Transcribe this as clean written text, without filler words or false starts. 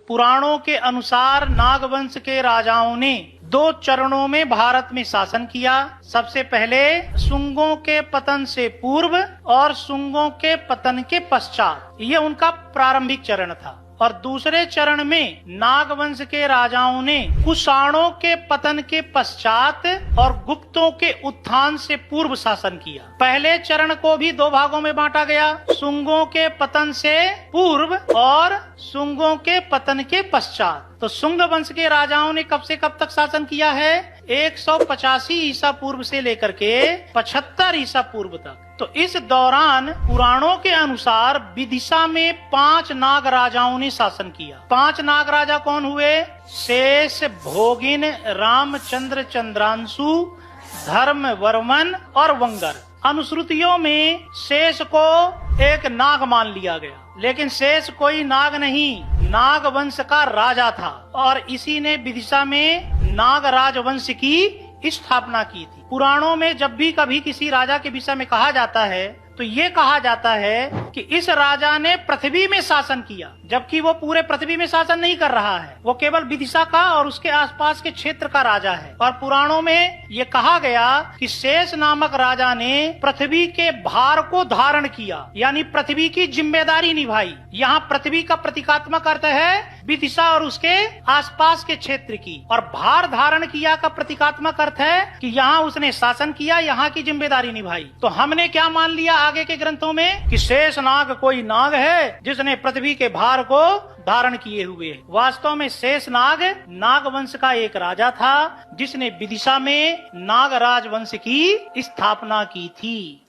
पुराणों के अनुसार नागवंश के राजाओं ने 2 चरणों में भारत में शासन किया। सबसे पहले शुंगों के पतन से पूर्व और शुंगों के पतन के पश्चात, ये उनका प्रारंभिक चरण था। और दूसरे चरण में नागवंश के राजाओं ने कुषाणों के पतन के पश्चात और गुप्तों के उत्थान से पूर्व शासन किया। पहले चरण को भी 2 भागों में बांटा गया, शुंगों के पतन से पूर्व और शुंगों के पतन के पश्चात। तो शुंग वंश के राजाओं ने कब से कब तक शासन किया है? 185 ईसा पूर्व से लेकर के 75 ईसा पूर्व तक। तो इस दौरान पुराणों के अनुसार विदिशा में 5 नाग राजाओं ने शासन किया। 5 नाग राजा कौन हुए? शेष, भोगिन, रामचंद्र, चंद्रांशु, धर्मवर्मन और वंगर। अनुश्रुतियों में शेष को एक नाग मान लिया गया, लेकिन शेष कोई नाग नहीं, नाग वंश का राजा था और इसी ने विदिशा में नाग राजवंश की स्थापना की थी। पुराणों में जब भी कभी किसी राजा के विषय में कहा जाता है तो ये कहा जाता है कि इस राजा ने पृथ्वी में शासन किया, जबकि वो पूरे पृथ्वी में शासन नहीं कर रहा है, वो केवल विदिशा का और उसके आसपास के क्षेत्र का राजा है। और पुराणों में ये कहा गया कि शेष नामक राजा ने पृथ्वी के भार को धारण किया, यानी पृथ्वी की जिम्मेदारी निभाई। यहाँ पृथ्वी का प्रतीकात्मक अर्थ है विदिशा और उसके आसपास के क्षेत्र की, और भार धारण किया का प्रतीकात्मक अर्थ है कि यहाँ उसने शासन किया, यहाँ की जिम्मेदारी निभाई। तो हमने क्या मान लिया आगे के ग्रंथों में कि शेष नाग कोई नाग है जिसने पृथ्वी के भार को धारण किए हुए। वास्तव में शेष नाग नागवंश का एक राजा था जिसने विदिशा में नागराज वंश की स्थापना की थी।